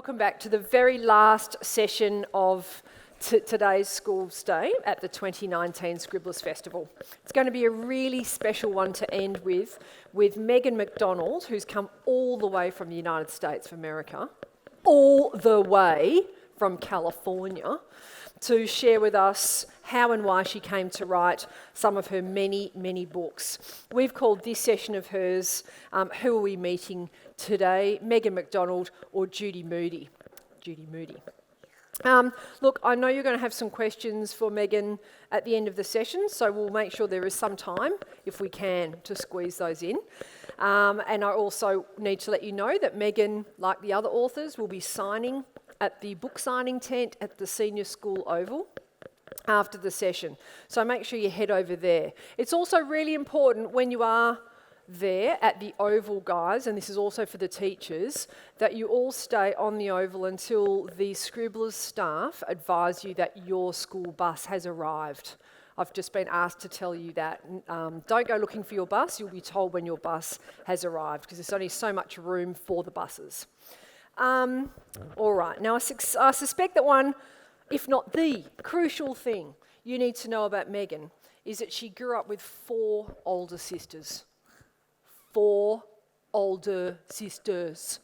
Welcome back to the very last session of today's school's day at the 2019 Scribblers Festival. It's going to be a really special one to end with Mcdonald, who's come all the way from the United States of America, all the way from California, to share with us how and why she came to write some of her many, many books. We've called this session of hers, Who Are We Meeting Today? Megan Mcdonald or Judy Moody? Judy Moody. Look, I know you're going to have some questions for Megan at the end of the session, so we'll make sure there is some time, if we can, to squeeze those in. And I also need to let you know that Megan, like the other authors, will be signing at the book signing tent at the Senior School Oval after the session. So make sure you head over there. It's also really important when you are there at the Oval, guys, and this is also for the teachers, that you all stay on the Oval until the Scribblers staff advise you that your school bus has arrived. I've just been asked to tell you that. Don't go looking for your bus, you'll be told when your bus has arrived, because there's only so much room for the buses. All right, now I suspect that one, if not the crucial thing you need to know about Megan is that she grew up with 4 older sisters. 4 older sisters.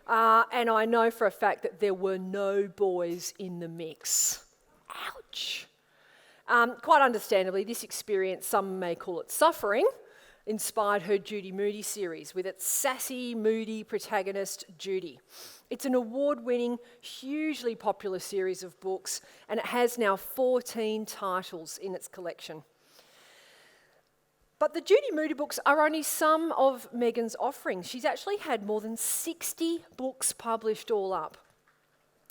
And I know for a fact that there were no boys in the mix. Ouch. Quite understandably, this experience, some may call it suffering, inspired her Judy Moody series with its sassy, moody protagonist, Judy. It's an award-winning, hugely popular series of books, and it has now 14 titles in its collection. But the Judy Moody books are only some of Megan's offerings. She's actually had more than 60 books published all up,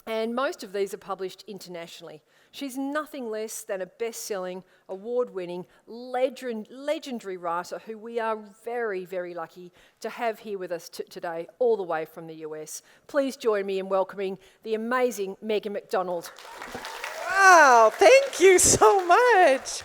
and most of these are published internationally. She's nothing less than a best-selling, award-winning, legendary writer who we are very, very lucky to have here with us today, all the way from the US. Please join me in welcoming the amazing Megan Mcdonald. Wow, thank you so much.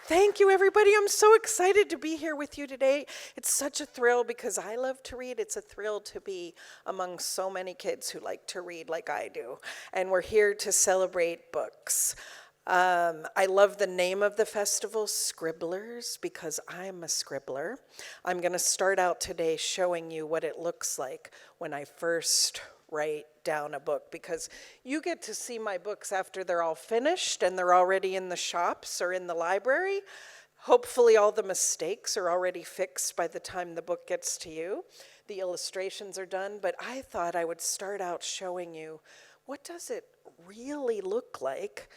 Thank you, everybody. I'm so excited to be here with you today. It's such a thrill because I love to read. It's a thrill to be among so many kids who like to read like I do. And we're here to celebrate books. I love the name of the festival, Scribblers, because I'm a scribbler. I'm going to start out today showing you what it looks like when I first write down a book, because you get to see my books after they're all finished and they're already in the shops or in the library. Hopefully all the mistakes are already fixed by the time the book gets to you. The illustrations are done, but I thought I would start out showing you what does it really look like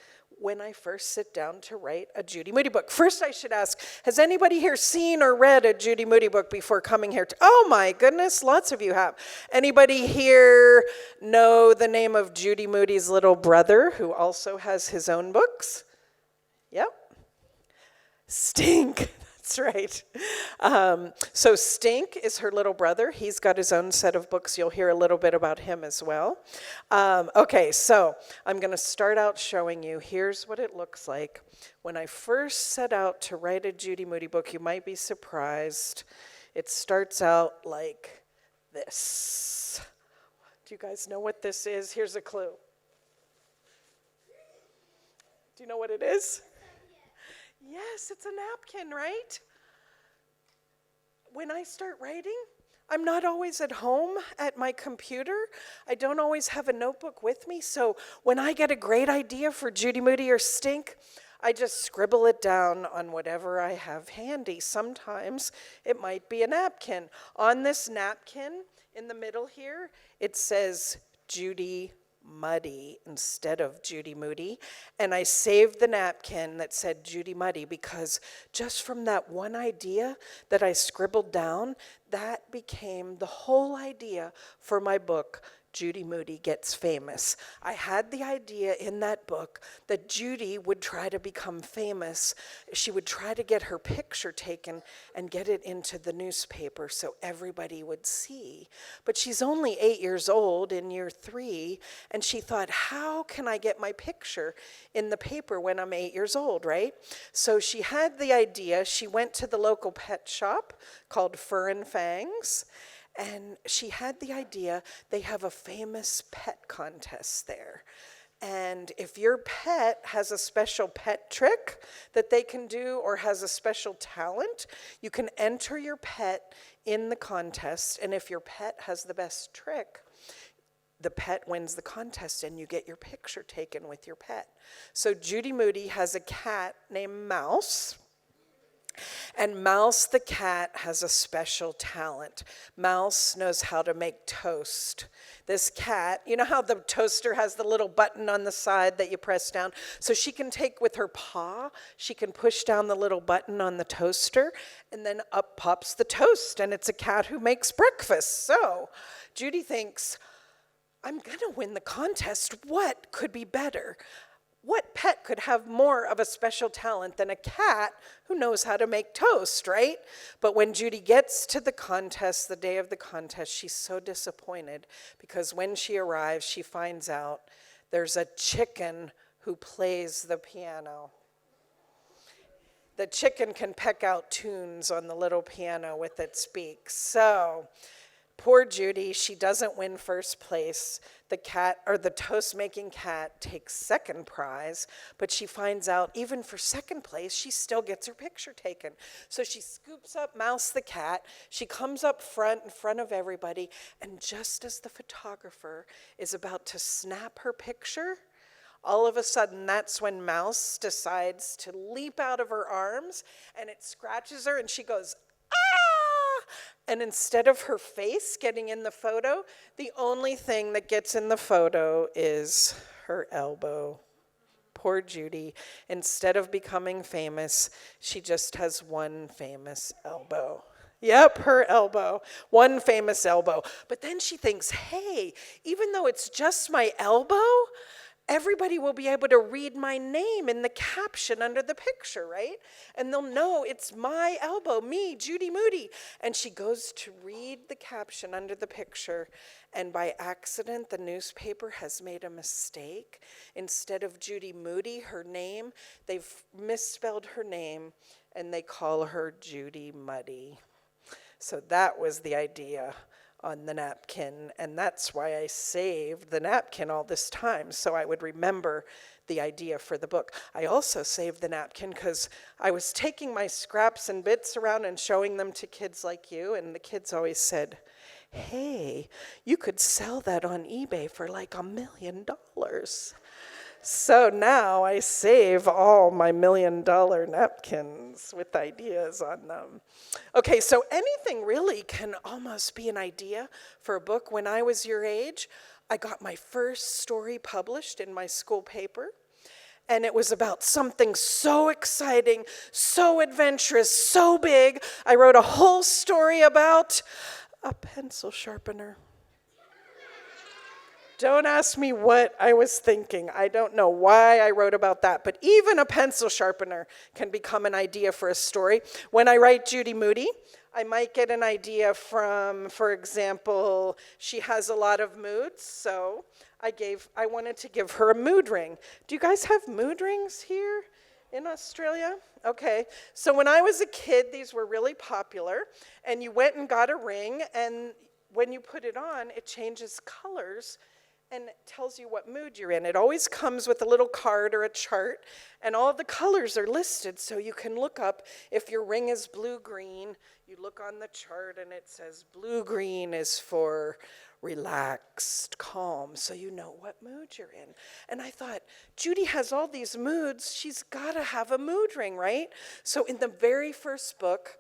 when I first sit down to write a Judy Moody book. First, I should ask, has anybody here seen or read a Judy Moody book before coming here? Oh my goodness, lots of you have. Anybody here know the name of Judy Moody's little brother, who also has his own books? Yep. Stink. That's right. So Stink is her little brother. He's got his own set of books. You'll hear a little bit about him as well. Okay, so I'm going to start out showing you. Here's what it looks like. When I first set out to write a Judy Moody book, you might be surprised. It starts out like this. Do you guys know what this is? Here's a clue. Do you know what it is? Yes, it's a napkin, right? When I start writing, I'm not always at home at my computer. I don't always have a notebook with me, so when I get a great idea for Judy Moody or Stink, I just scribble it down on whatever I have handy. Sometimes it might be a napkin. On this napkin, in the middle here, it says Judy Muddy instead of Judy Moody, and I saved the napkin that said Judy Muddy because just from that one idea that I scribbled down, that became the whole idea for my book, Judy Moody Gets Famous. I had the idea in that book that Judy would try to become famous. She would try to get her picture taken and get it into the newspaper so everybody would see. But she's only 8 years old in year 3, and she thought, how can I get my picture in the paper when I'm 8 years old, right? So she had the idea. She went to the local pet shop called Fur and Fangs, And she had the idea, they have a famous pet contest there. And if your pet has a special pet trick that they can do or has a special talent, you can enter your pet in the contest. And if your pet has the best trick, the pet wins the contest and you get your picture taken with your pet. So Judy Moody has a cat named Mouse. And Mouse the cat has a special talent. Mouse knows how to make toast. This cat, you know how the toaster has the little button on the side that you press down? So she can take with her paw, she can push down the little button on the toaster, and then up pops the toast, and it's a cat who makes breakfast. So Judy thinks, I'm gonna win the contest. What could be better? What pet could have more of a special talent than a cat who knows how to make toast, right? But when Judy gets to the contest, the day of the contest, she's so disappointed because when she arrives, she finds out there's a chicken who plays the piano. The chicken can peck out tunes on the little piano with its beak. So poor Judy, she doesn't win first place. The cat, or the toast-making cat, takes second prize, but she finds out even for second place, she still gets her picture taken. So she scoops up Mouse the cat, she comes up front in front of everybody, and just as the photographer is about to snap her picture, all of a sudden, that's when Mouse decides to leap out of her arms, and it scratches her, and she goes, ah! And instead of her face getting in the photo, the only thing that gets in the photo is her elbow. Poor Judy. Instead of becoming famous, she just has one famous elbow. Yep, her elbow. One famous elbow. But then she thinks, hey, even though it's just my elbow, everybody will be able to read my name in the caption under the picture, right? And they'll know it's my elbow, me, Judy Moody. And she goes to read the caption under the picture, and by accident, the newspaper has made a mistake. Instead of Judy Moody, her name, they've misspelled her name, and they call her Judy Muddy. So that was the idea on the napkin, and that's why I saved the napkin all this time, so I would remember the idea for the book. I also saved the napkin because I was taking my scraps and bits around and showing them to kids like you, and the kids always said, hey, you could sell that on eBay for like $1 million. So now I save all my $1 million napkins with ideas on them. Okay, so anything really can almost be an idea for a book. When I was your age, I got my first story published in my school paper. And it was about something so exciting, so adventurous, so big. I wrote a whole story about a pencil sharpener. Don't ask me what I was thinking. I don't know why I wrote about that, but even a pencil sharpener can become an idea for a story. When I write Judy Moody, I might get an idea from, for example, she has a lot of moods, so I wanted to give her a mood ring. Do you guys have mood rings here in Australia? Okay, so when I was a kid, these were really popular, and you went and got a ring, and when you put it on, it changes colors and it tells you what mood you're in. It always comes with a little card or a chart, and all the colors are listed, so you can look up if your ring is blue-green. You look on the chart, and it says blue-green is for relaxed, calm, so you know what mood you're in. And I thought, Judy has all these moods. She's got to have a mood ring, right? So in the very first book,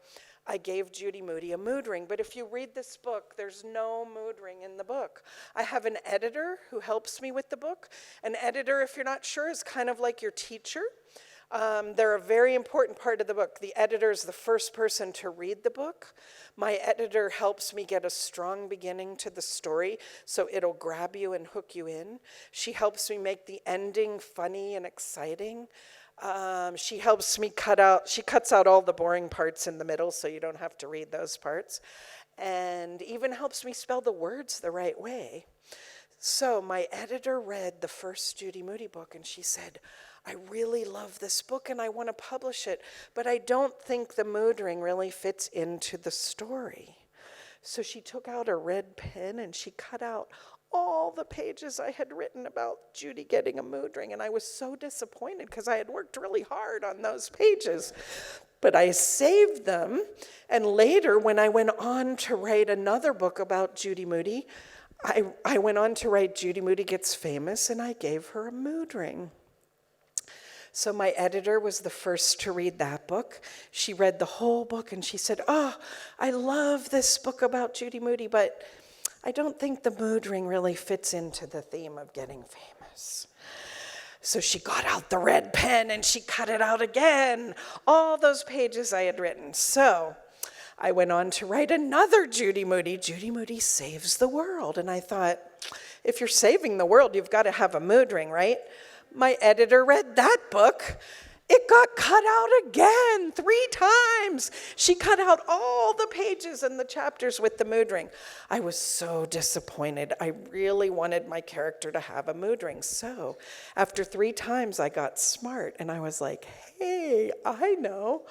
I gave Judy Moody a mood ring, but if you read this book, there's no mood ring in the book. I have an editor who helps me with the book. An editor, if you're not sure, is kind of like your teacher. They're a very important part of the book. The editor is the first person to read the book. My editor helps me get a strong beginning to the story, so it'll grab you and hook you in. She helps me make the ending funny and exciting. She helps me she cuts out all the boring parts in the middle so you don't have to read those parts, and even helps me spell the words the right way. So my editor read the first Judy Moody book, and she said, I really love this book and I want to publish it, but I don't think the mood ring really fits into the story. So she took out a red pen and she cut out all the pages I had written about Judy getting a mood ring. And I was so disappointed because I had worked really hard on those pages. But I saved them. And later, when I went on to write another book about Judy Moody, I went on to write Judy Moody Gets Famous, and I gave her a mood ring. So my editor was the first to read that book. She read the whole book and she said, "Oh, I love this book about Judy Moody, but I don't think the mood ring really fits into the theme of getting famous." So she got out the red pen and she cut it out again, all those pages I had written. So I went on to write another Judy Moody Saves the World. And I thought, if you're saving the world, you've got to have a mood ring, right? My editor read that book. It got cut out again 3 times. She cut out all the pages and the chapters with the mood ring. I was so disappointed. I really wanted my character to have a mood ring. So after 3 times, I got smart and I was like, hey, I know.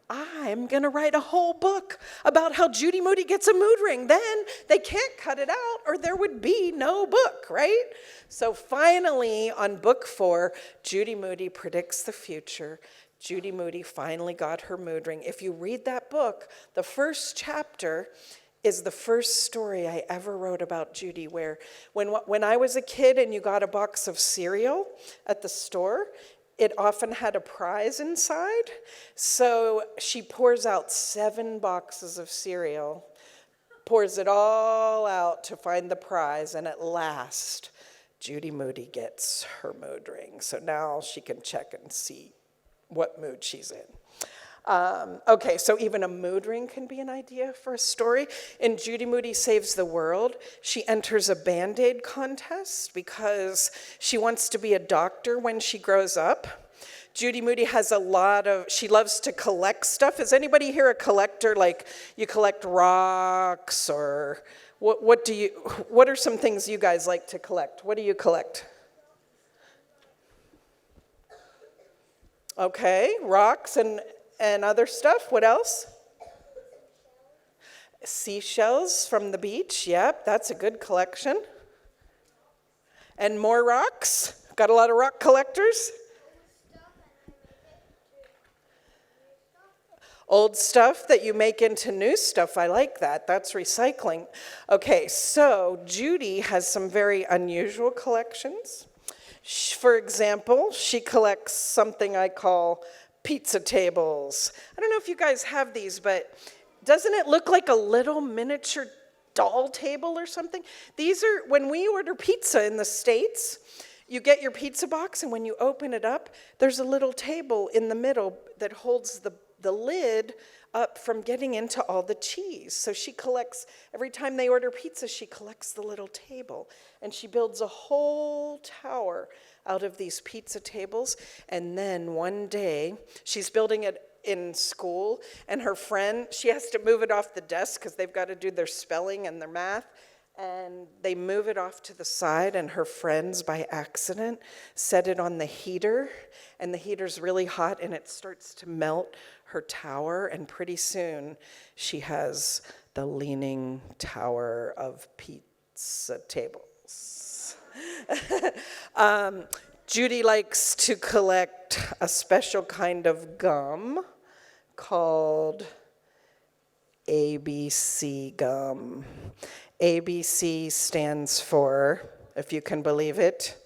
I'm going to write a whole book about how Judy Moody gets a mood ring. Then they can't cut it out or there would be no book, right? So finally, on book 4, Judy Moody predicts the future. Judy Moody finally got her mood ring. If you read that book, the first chapter is the first story I ever wrote about Judy, where when I was a kid and you got a box of cereal at the store, it often had a prize inside. So she pours out 7 boxes of cereal, pours it all out to find the prize, and at last, Judy Moody gets her mood ring. So now she can check and see what mood she's in. Okay, so even a mood ring can be an idea for a story. In Judy Moody Saves the World, she enters a Band-Aid contest because she wants to be a doctor when she grows up. Judy Moody has she loves to collect stuff. Is anybody here a collector? Like you collect rocks or what are some things you guys like to collect? What do you collect? Okay, rocks and other stuff. What else? Seashells from the beach. Yep, that's a good collection. And more rocks. Got a lot of rock collectors. Old stuff that you make into new stuff. I like that. That's recycling. Okay, so Judy has some very unusual collections. For example, she collects something I call pizza tables. I don't know if you guys have these, but doesn't it look like a little miniature doll table or something? These are, when we order pizza in the States, you get your pizza box, and when you open it up, there's a little table in the middle that holds the lid up from getting into all the cheese. So she collects, every time they order pizza, she collects the little table. And she builds a whole tower out of these pizza tables. And then one day, she's building it in school, and her friend, she has to move it off the desk because they've got to do their spelling and their math. And they move it off to the side, and her friends, by accident, set it on the heater. And the heater's really hot, and it starts to melt her tower. And pretty soon, she has the leaning tower of pizza tables. Judy likes to collect a special kind of gum called ABC gum. ABC stands for, if you can believe it,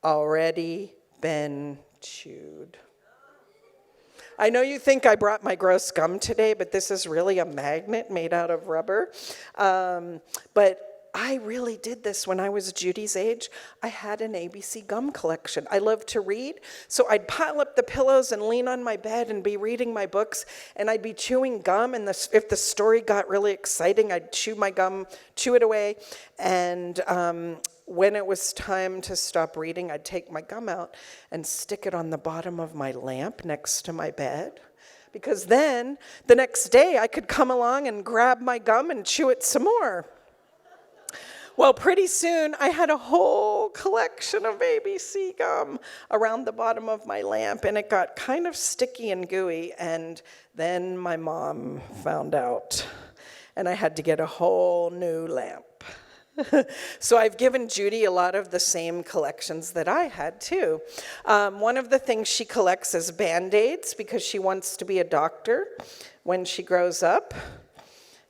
already been chewed. I know you think I brought my gross gum today, but this is really a magnet made out of rubber. But I really did this when I was Judy's age. I had an ABC gum collection. I loved to read, so I'd pile up the pillows and lean on my bed and be reading my books, and I'd be chewing gum, and if the story got really exciting, I'd chew my gum, chew it away, and when it was time to stop reading, I'd take my gum out and stick it on the bottom of my lamp next to my bed, because then the next day I could come along and grab my gum and chew it some more. Well, pretty soon I had a whole collection of ABC gum around the bottom of my lamp, and it got kind of sticky and gooey, and then my mom found out. and I had to get a whole new lamp. So I've given Judy a lot of the same collections that I had too. One of the things she collects is Band-Aids because she wants to be a doctor when she grows up.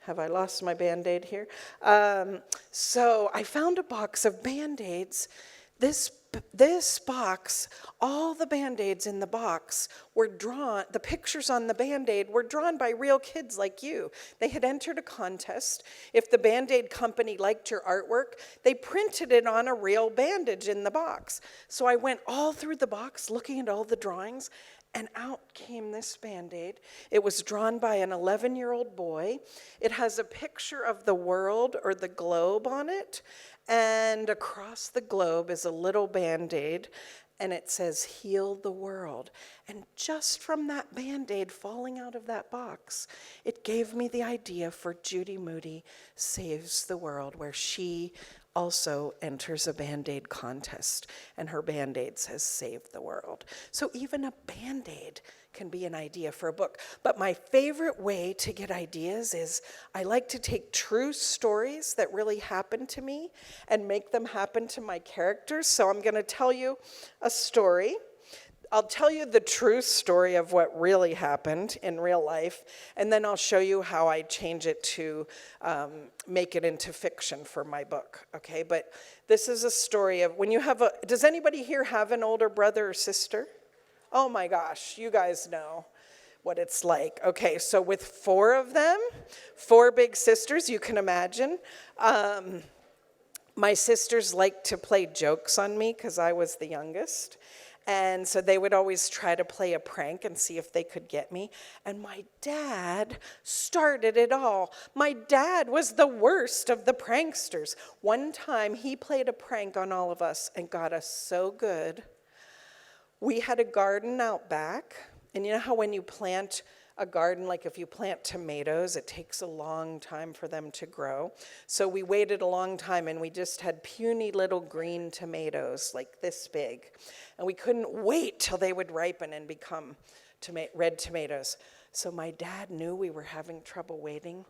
Have I lost my Band-Aid here? So I found a box of Band-Aids. This box, all the Band-Aids in the box were drawn, the pictures on the Band-Aid were drawn by real kids like you. They had entered a contest. If the Band-Aid company liked your artwork, they printed it on a real bandage in the box. So I went all through the box looking at all the drawings, and out came this Band-Aid. It was drawn by an 11-year-old boy. It has a picture of the world or the globe on it, and across the globe is a little Band-Aid, and it says, "Heal the world." And just from that Band-Aid falling out of that box, it gave me the idea for Judy Moody Saves the World, where she also enters a Band-Aid contest, and her Band-Aid says, "Save the World." So even a Band-Aid can be an idea for a book. But my favorite way to get ideas is I like to take true stories that really happened to me and make them happen to my characters. So I'm going to tell you a story. I'll tell you the true story of what really happened in real life, and then I'll show you how I change it to make it into fiction for my book, okay? But this is a story of when you have does anybody here have an older brother or sister? Oh my gosh, you guys know what it's like. Okay, so with 4 of them, 4 big sisters, you can imagine. My sisters liked to play jokes on me because I was the youngest. And so they would always try to play a prank and see if they could get me. And my dad started it all. My dad was the worst of the pranksters. One time he played a prank on all of us and got us so good. We had a garden out back. And you know how when you plant a garden, like if you plant tomatoes, it takes a long time for them to grow. So we waited a long time and we just had puny little green tomatoes like this big. And we couldn't wait till they would ripen and become red tomatoes. So my dad knew we were having trouble waiting.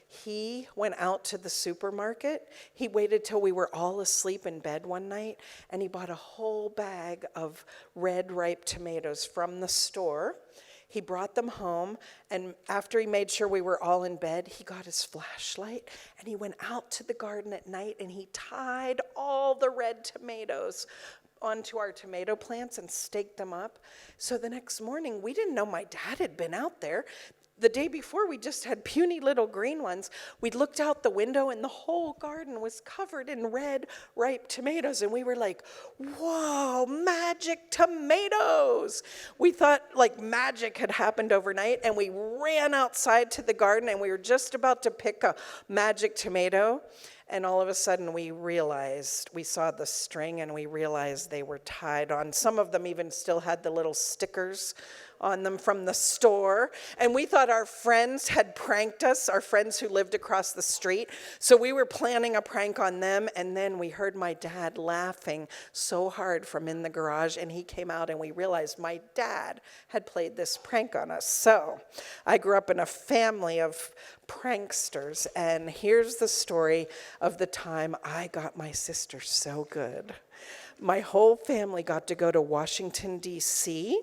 He went out to the supermarket. He waited till we were all asleep in bed one night, and he bought a whole bag of red ripe tomatoes from the store. He brought them home, and after he made sure we were all in bed, he got his flashlight, and he went out to the garden at night, and he tied all the red tomatoes onto our tomato plants and staked them up. So the next morning, we didn't know my dad had been out there. The day before, we just had puny little green ones. We looked out the window, and the whole garden was covered in red, ripe tomatoes. And we were like, whoa, magic tomatoes. We thought like magic had happened overnight, and we ran outside to the garden, and we were just about to pick a magic tomato. And all of a sudden, we saw the string, and we realized they were tied on. Some of them even still had the little stickers on them from the store. And we thought our friends had pranked us, our friends who lived across the street. So we were planning a prank on them, and then we heard my dad laughing so hard from in the garage, and he came out, and we realized my dad had played this prank on us. So I grew up in a family of pranksters, and here's the story of the time I got my sister so good. My whole family got to go to Washington, D.C.,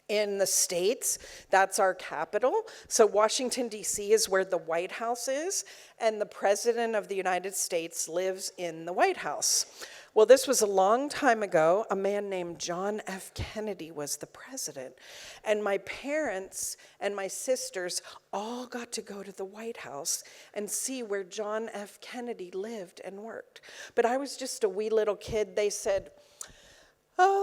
in the States. That's our capital. So Washington, D.C. is where the White House is, and the President of the United States lives in the White House. Well, this was a long time ago. A man named John F. Kennedy was the president, and my parents and my sisters all got to go to the White House and see where John F. Kennedy lived and worked. But I was just a wee little kid. They said,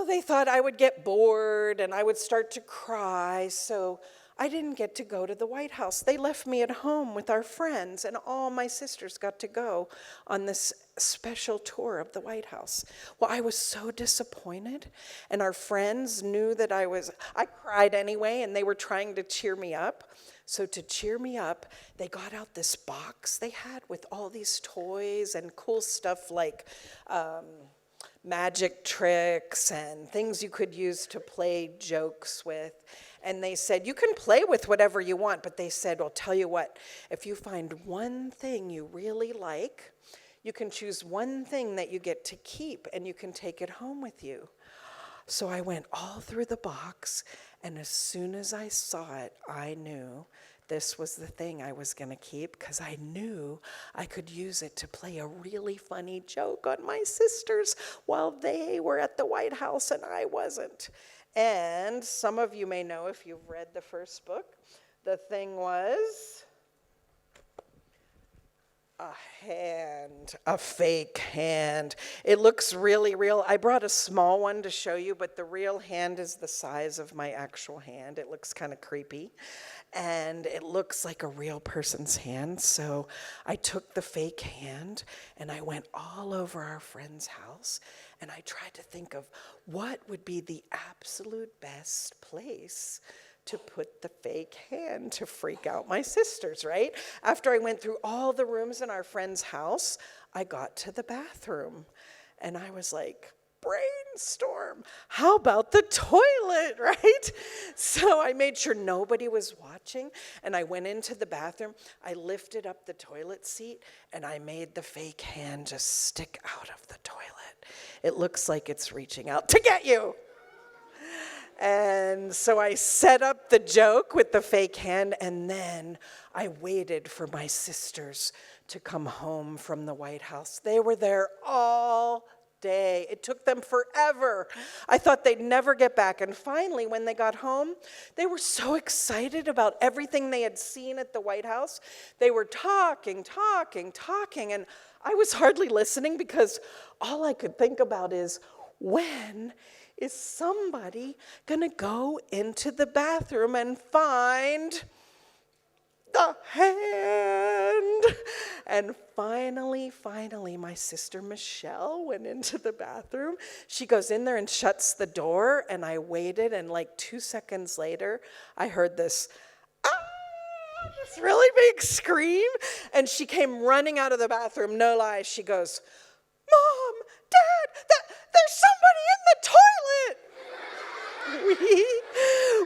they thought I would get bored and I would start to cry, so I didn't get to go to the White House. They left me at home with our friends, and all my sisters got to go on this special tour of the White House. Well, I was so disappointed, and our friends knew that I cried anyway, and they were trying to cheer me up. So to cheer me up, they got out this box they had with all these toys and cool stuff like magic tricks and things you could use to play jokes with. And they said, you can play with whatever you want, but they said, well, tell you what, if you find one thing you really like, you can choose one thing that you get to keep, and you can take it home with you. So I went all through the box, and as soon as I saw it, I knew this was the thing I was going to keep, because I knew I could use it to play a really funny joke on my sisters while they were at the White House and I wasn't. And some of you may know, if you've read the first book, the thing was a hand, a fake hand. It looks really real. I brought a small one to show you, but the real hand is the size of my actual hand. It looks kind of creepy, and it looks like a real person's hand. So I took the fake hand, and I went all over our friend's house, and I tried to think of what would be the absolute best place to put the fake hand to freak out my sisters, right? After I went through all the rooms in our friend's house, I got to the bathroom, and I was like, brainstorm, how about the toilet, right? So I made sure nobody was watching, and I went into the bathroom, I lifted up the toilet seat, and I made the fake hand just stick out of the toilet. It looks like it's reaching out to get you. And so I set up the joke with the fake hand, and then I waited for my sisters to come home from the White House. They were there all day. It took them forever. I thought they'd never get back. And finally, when they got home, they were so excited about everything they had seen at the White House. They were talking, and I was hardly listening, because all I could think about is, when is somebody gonna go into the bathroom and find the hand? And finally, my sister Michelle went into the bathroom. She goes in there and shuts the door, and I waited, and like 2 seconds later, I heard this, this really big scream, and she came running out of the bathroom, no lie. She goes, Mom, Dad, there's somebody in the toilet.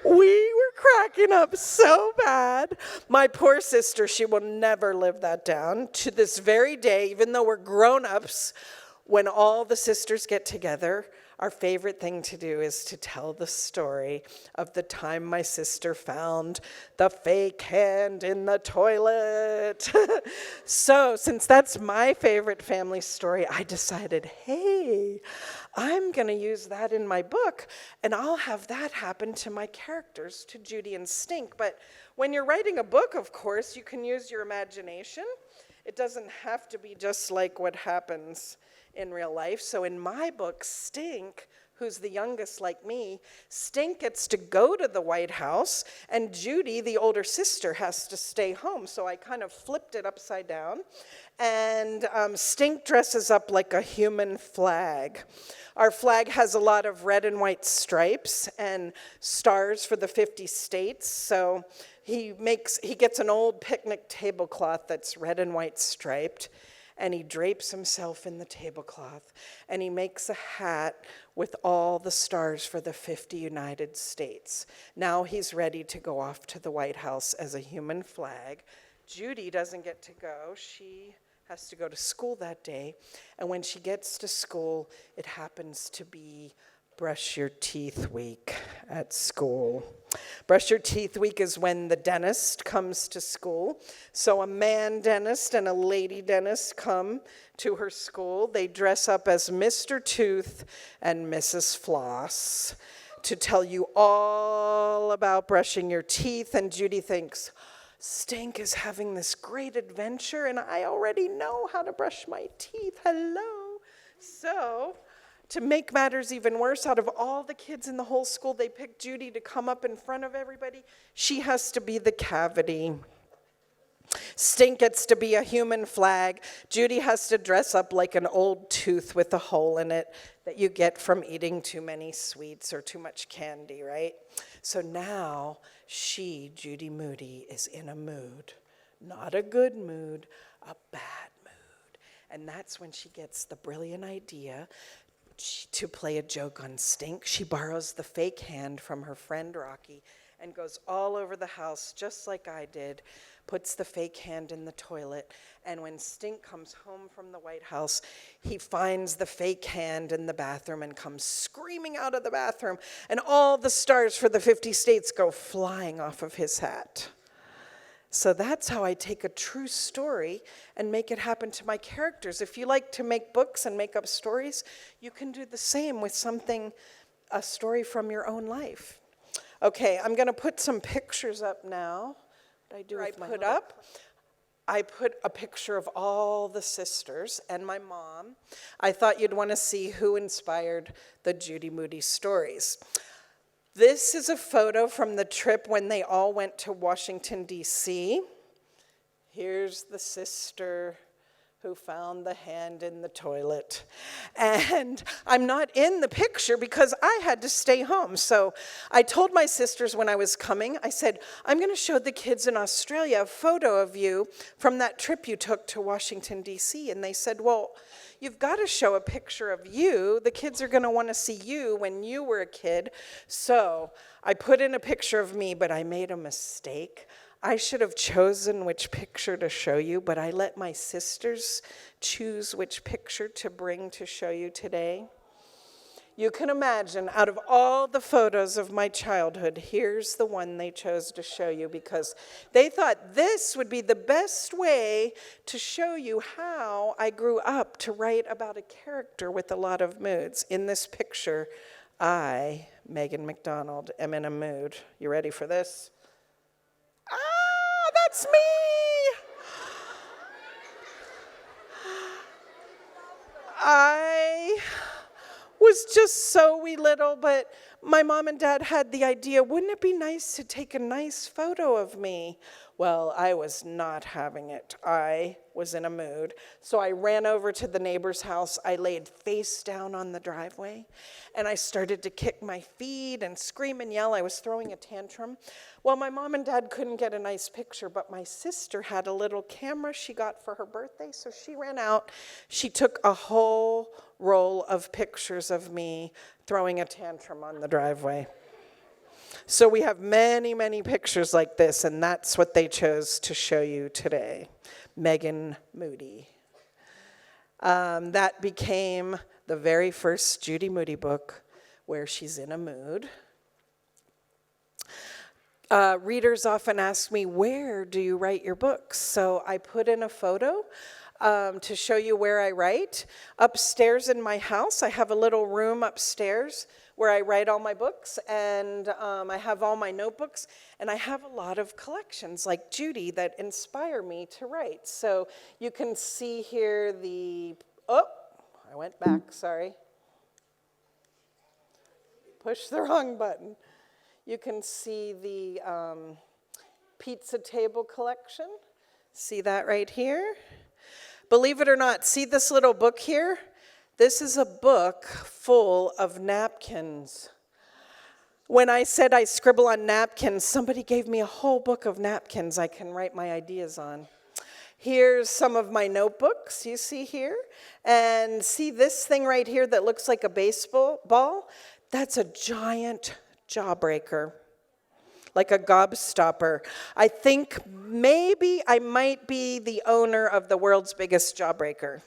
We were cracking up so bad. My poor sister, she will never live that down. To this very day, even though we're grown-ups, when all the sisters get together, our favorite thing to do is to tell the story of the time my sister found the fake hand in the toilet. So, since that's my favorite family story, I decided, hey, I'm going to use that in my book, and I'll have that happen to my characters, to Judy and Stink. But when you're writing a book, of course, you can use your imagination. It doesn't have to be just like what happens in real life. So in my book, Stink, who's the youngest like me, Stink gets to go to the White House, and Judy, the older sister, has to stay home. So I kind of flipped it upside down, and Stink dresses up like a human flag. Our flag has a lot of red and white stripes and stars for the 50 states. So he gets an old picnic tablecloth that's red and white striped, and he drapes himself in the tablecloth, and he makes a hat with all the stars for the 50 United States. Now he's ready to go off to the White House as a human flag. Judy doesn't get to go. She has to go to school that day, and when she gets to school, it happens to be Brush Your Teeth Week at school. Brush Your Teeth Week is when the dentist comes to school. So a man dentist and a lady dentist come to her school. They dress up as Mr. Tooth and Mrs. Floss to tell you all about brushing your teeth. And Judy thinks, Stink is having this great adventure, and I already know how to brush my teeth. Hello. So, to make matters even worse, out of all the kids in the whole school, they picked Judy to come up in front of everybody. She has to be the cavity. Stink gets to be a human flag. Judy has to dress up like an old tooth with a hole in it that you get from eating too many sweets or too much candy, right? So now she, Judy Moody, is in a mood. Not a good mood, a bad mood. And that's when she gets the brilliant idea to play a joke on Stink. She borrows the fake hand from her friend Rocky, and goes all over the house just like I did, puts the fake hand in the toilet, and when Stink comes home from the White House, he finds the fake hand in the bathroom and comes screaming out of the bathroom, and all the stars for the 50 states go flying off of his hat. So that's how I take a true story and make it happen to my characters. If you like to make books and make up stories, you can do the same with a story from your own life. Okay, I'm going to put some pictures up now. I put a picture of all the sisters and my mom. I thought you'd want to see who inspired the Judy Moody stories. This is a photo from the trip when they all went to Washington, D.C. Here's the sister who found the hand in the toilet. And I'm not in the picture because I had to stay home. So I told my sisters when I was coming, I said, I'm going to show the kids in Australia a photo of you from that trip you took to Washington, D.C. And they said, well, you've got to show a picture of you. The kids are going to want to see you when you were a kid. So I put in a picture of me, but I made a mistake. I should have chosen which picture to show you, but I let my sisters choose which picture to bring to show you today. You can imagine, out of all the photos of my childhood, here's the one they chose to show you because they thought this would be the best way to show you how I grew up to write about a character with a lot of moods. In this picture, I, Megan Mcdonald, am in a mood. You ready for this? Ah, that's me! I was just so wee little, but my mom and dad had the idea, wouldn't it be nice to take a nice photo of me? Well, I was not having it. I was in a mood. So I ran over to the neighbor's house. I laid face down on the driveway, and I started to kick my feet and scream and yell. I was throwing a tantrum. Well, my mom and dad couldn't get a nice picture, but my sister had a little camera she got for her birthday, so she ran out. She took a whole roll of pictures of me throwing a tantrum on the driveway. So we have many, many pictures like this, and that's what they chose to show you today. Megan Moody. That became the very first Judy Moody book where she's in a mood. Readers often ask me, where do you write your books? So I put in a photo to show you where I write. Upstairs in my house, I have a little room upstairs where I write all my books, and I have all my notebooks, and I have a lot of collections like Judy that inspire me to write. So you can see here I went back, sorry. Push the wrong button. You can see the pizza table collection. See that right here? Believe it or not, see this little book here? This is a book full of napkins. When I said I scribble on napkins, somebody gave me a whole book of napkins I can write my ideas on. Here's some of my notebooks you see here. And see this thing right here that looks like a baseball ball? That's a giant jawbreaker, like a gobstopper. I think maybe I might be the owner of the world's biggest jawbreaker.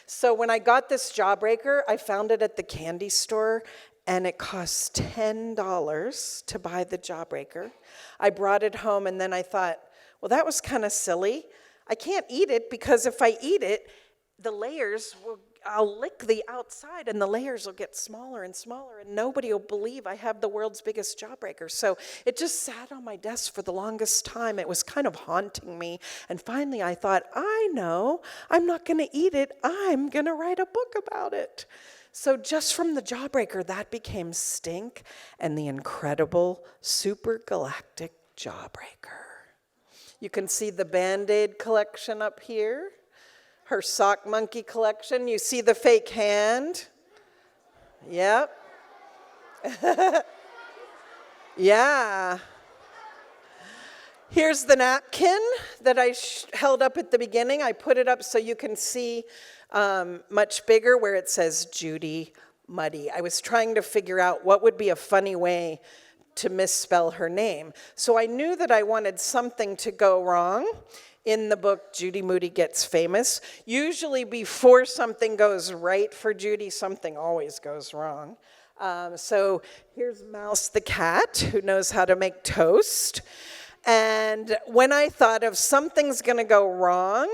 So when I got this jawbreaker, I found it at the candy store, and it cost $10 to buy the jawbreaker. I brought it home, and then I thought, well, that was kind of silly. I can't eat it because if I eat it, I'll lick the outside and the layers will get smaller and smaller and nobody will believe I have the world's biggest jawbreaker. So it just sat on my desk for the longest time. It was kind of haunting me. And finally I thought, I know, I'm not going to eat it. I'm going to write a book about it. So just from the jawbreaker, that became Stink and the incredible super galactic jawbreaker. You can see the Band-Aid collection up here. Her sock monkey collection. You see the fake hand? Yep. Yeah. Here's the napkin that I held up at the beginning. I put it up so you can see much bigger where it says Judy Muddy. I was trying to figure out what would be a funny way to misspell her name. So I knew that I wanted something to go wrong. In the book, Judy Moody Gets Famous. Usually before something goes right for Judy, something always goes wrong. So here's Mouse the cat, who knows how to make toast. And when I thought of something's gonna go wrong,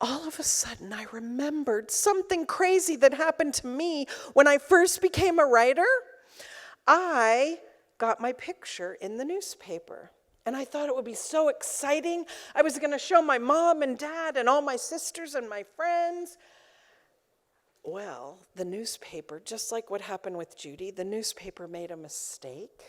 all of a sudden I remembered something crazy that happened to me when I first became a writer. I got my picture in the newspaper. And I thought it would be so exciting. I was gonna show my mom and dad and all my sisters and my friends. Well, the newspaper, just like what happened with Judy, the newspaper made a mistake.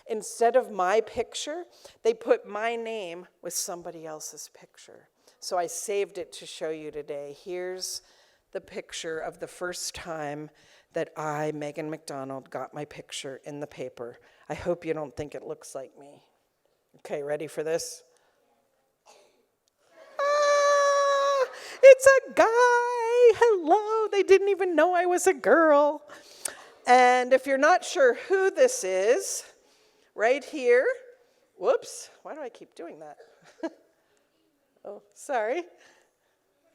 Instead of my picture, they put my name with somebody else's picture. So I saved it to show you today. Here's the picture of the first time that I, Megan Mcdonald, got my picture in the paper. I hope you don't think it looks like me. Okay, ready for this? Ah, it's a guy. Hello. They didn't even know I was a girl. And if you're not sure who this is, right here, whoops, why do I keep doing that? Oh, sorry.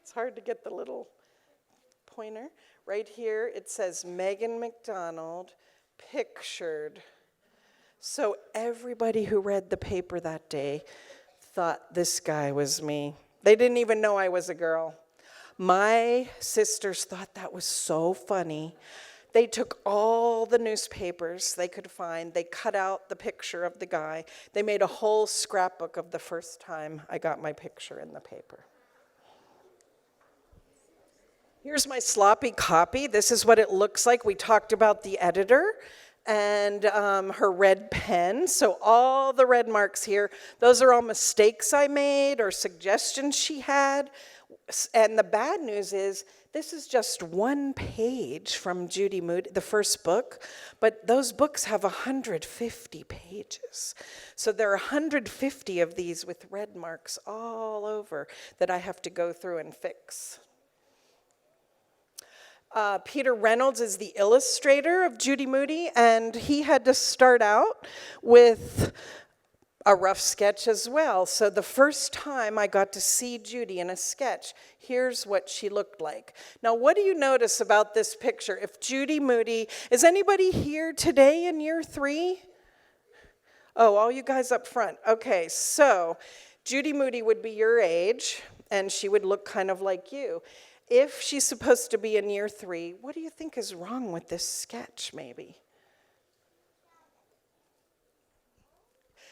It's hard to get the little pointer. Right here, it says Megan Mcdonald, pictured. So everybody who read the paper that day thought this guy was me. They didn't even know I was a girl. My sisters thought that was so funny. They took all the newspapers they could find. They cut out the picture of the guy. They made a whole scrapbook of the first time I got my picture in the paper. Here's my sloppy copy. This is what it looks like. We talked about the editor and her red pen. So all the red marks here, those are all mistakes I made or suggestions she had. And the bad news is, this is just one page from Judy Moody, the first book, but those books have 150 pages. So there are 150 of these with red marks all over that I have to go through and fix. Peter Reynolds is the illustrator of Judy Moody, and he had to start out with a rough sketch as well. So the first time I got to see Judy in a sketch, here's what she looked like. Now, what do you notice about this picture? If Judy Moody, is anybody here today in year 3? Oh, all you guys up front. Okay, so Judy Moody would be your age, and she would look kind of like you. If she's supposed to be in year 3, what do you think is wrong with this sketch, maybe?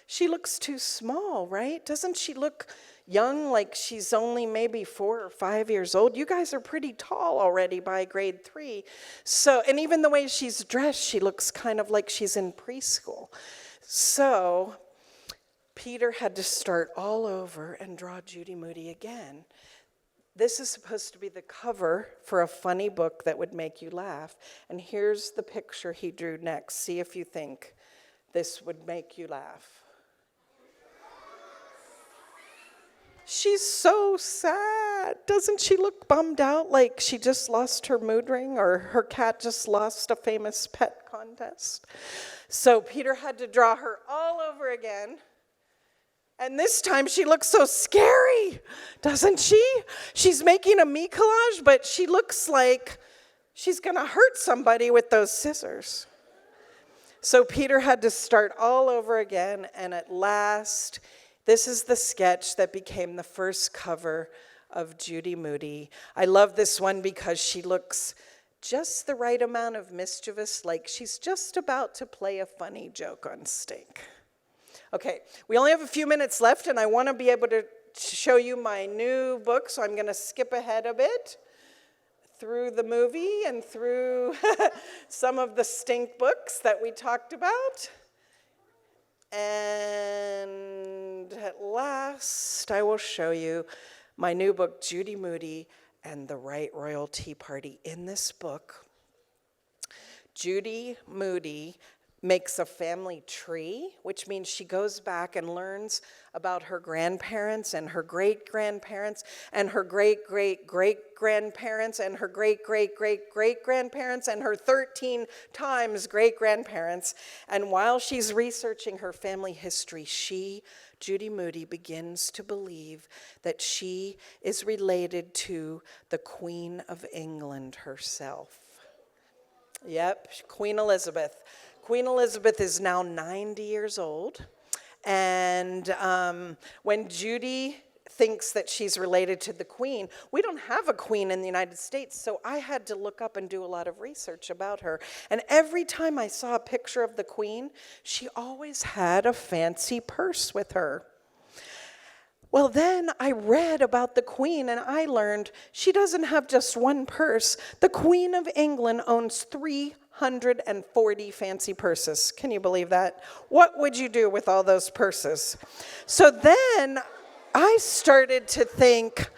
She looks too small, right? Doesn't she look young, like she's only maybe 4 or 5 years old? You guys are pretty tall already by grade 3. So, and even the way she's dressed, she looks kind of like she's in preschool. So, Peter had to start all over and draw Judy Moody again. This is supposed to be the cover for a funny book that would make you laugh. And here's the picture he drew next. See if you think this would make you laugh. She's so sad. Doesn't she look bummed out, like she just lost her mood ring or her cat just lost a famous pet contest? So Peter had to draw her all over again. And this time she looks so scary, doesn't she? She's making a me collage, but she looks like she's gonna hurt somebody with those scissors. So Peter had to start all over again, and at last, this is the sketch that became the first cover of Judy Moody. I love this one because she looks just the right amount of mischievous, like she's just about to play a funny joke on Stink. Okay, we only have a few minutes left, and I want to be able to show you my new book, so I'm going to skip ahead a bit through the movie and through some of the Stink books that we talked about. And at last, I will show you my new book, Judy Moody and the Right Royal Tea Party. In this book, Judy Moody makes a family tree, which means she goes back and learns about her grandparents and her great-grandparents and her great-great-great-grandparents and her great-great-great-great-grandparents and her 13 times great-grandparents. And while she's researching her family history, Judy Moody, begins to believe that she is related to the Queen of England herself. Yep, Queen Elizabeth. Queen Elizabeth is now 90 years old, and when Judy thinks that she's related to the Queen, we don't have a Queen in the United States, so I had to look up and do a lot of research about her. And every time I saw a picture of the Queen, she always had a fancy purse with her. Well, then I read about the Queen, and I learned she doesn't have just one purse. The Queen of England owns 340 fancy purses. Can you believe that? What would you do with all those purses? So then I started to think,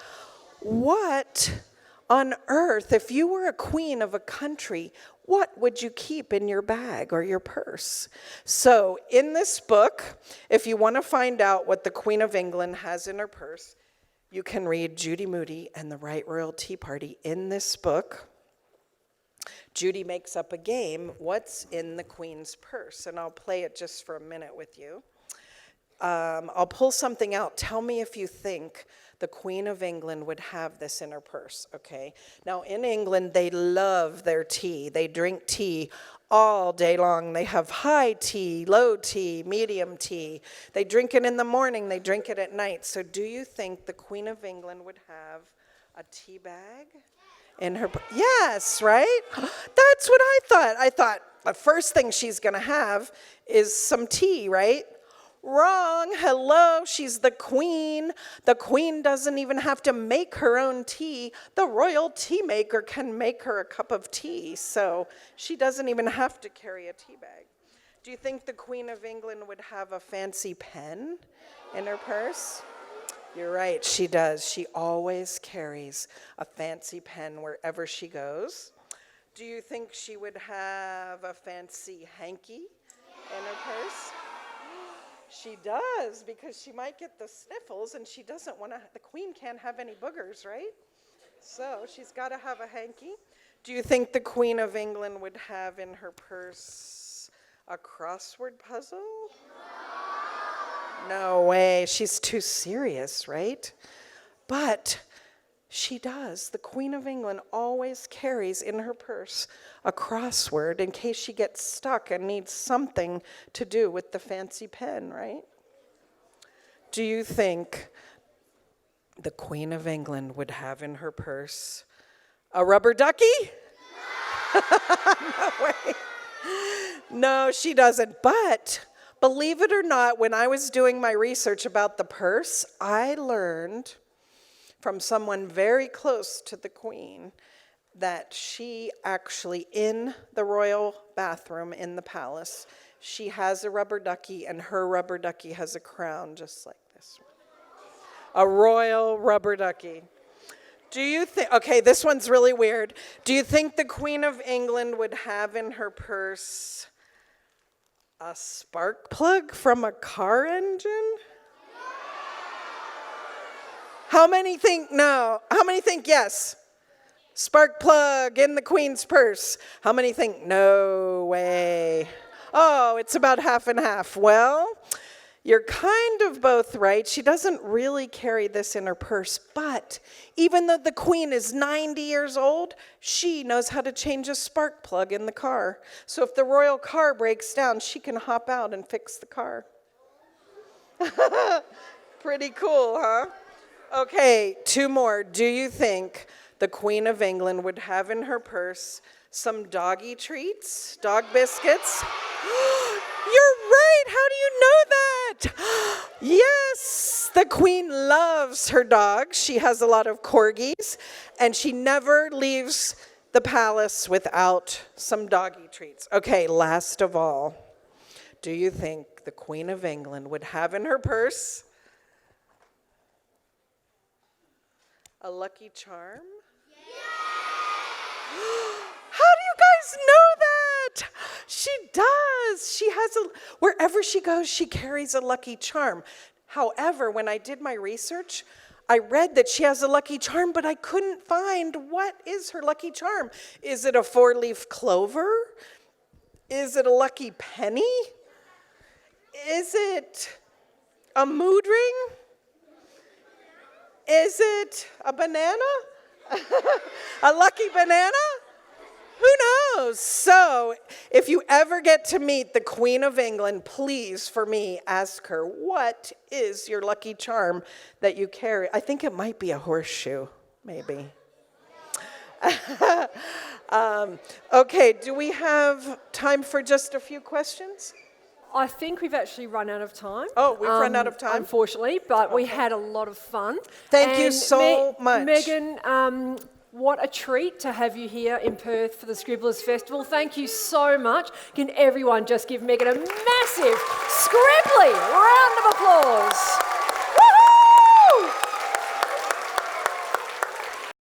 what on earth, if you were a queen of a country, what would you keep in your bag or your purse? So in this book, if you want to find out what the Queen of England has in her purse, you can read Judy Moody and the Right Royal Tea Party. In this book, Judy makes up a game, what's in the Queen's purse? And I'll play it just for a minute with you. I'll pull something out. Tell me if you think the Queen of England would have this in her purse, okay? Now, in England, they love their tea. They drink tea all day long. They have high tea, low tea, medium tea. They drink it in the morning. They drink it at night. So do you think the Queen of England would have a tea bag in her purse? Yes, right? That's what I thought. I thought the first thing she's going to have is some tea, right? Wrong. Hello, she's the Queen. The Queen doesn't even have to make her own tea. The royal tea maker can make her a cup of tea, so she doesn't even have to carry a tea bag. Do you think the Queen of England would have a fancy pen in her purse? You're right, she does. She always carries a fancy pen wherever she goes. Do you think she would have a fancy hanky in her purse? She does, because she might get the sniffles, and she doesn't want to, the Queen can't have any boogers, right? So she's got to have a hanky. Do you think the Queen of England would have in her purse a crossword puzzle? No way, she's too serious, right? But she does. The Queen of England always carries in her purse a crossword in case she gets stuck and needs something to do with the fancy pen, right? Do you think the Queen of England would have in her purse a rubber ducky? No way. No, she doesn't. But believe it or not, when I was doing my research about the purse, I learned from someone very close to the Queen that she actually, in the royal bathroom in the palace, she has a rubber ducky, and her rubber ducky has a crown just like this one. A royal rubber ducky. Do you think, okay, this one's really weird. Do you think the Queen of England would have in her purse a spark plug from a car engine? How many think no? How many think yes? Spark plug in the Queen's purse. How many think no way? Oh, it's about half and half. Well, you're kind of both right. She doesn't really carry this in her purse, but even though the Queen is 90 years old, she knows how to change a spark plug in the car. So if the royal car breaks down, she can hop out and fix the car. Pretty cool, huh? Okay, two more. Do you think the Queen of England would have in her purse some doggy treats, dog biscuits? You're right. How do you know that? Yes, the Queen loves her dogs. She has a lot of corgis, and she never leaves the palace without some doggy treats. Okay, last of all, do you think the Queen of England would have in her purse a Lucky Charm? How do you guys know that? She does. She wherever she goes, she carries a lucky charm. However, when I did my research, I read that she has a lucky charm, but I couldn't find what is her lucky charm. Is it a 4-leaf clover? Is it a lucky penny? Is it a mood ring? Is it a banana? A lucky banana? Who knows? So, if you ever get to meet the Queen of England, please, for me, ask her, what is your lucky charm that you carry? I think it might be a horseshoe, maybe. Okay, do we have time for just a few questions? I think we've actually run out of time. Oh, we've run out of time? Unfortunately, but we had a lot of fun. Thank you so much. Megan, what a treat to have you here in Perth for the Scribblers Festival. Thank you so much. Can everyone just give Megan a massive Scribbly round of applause?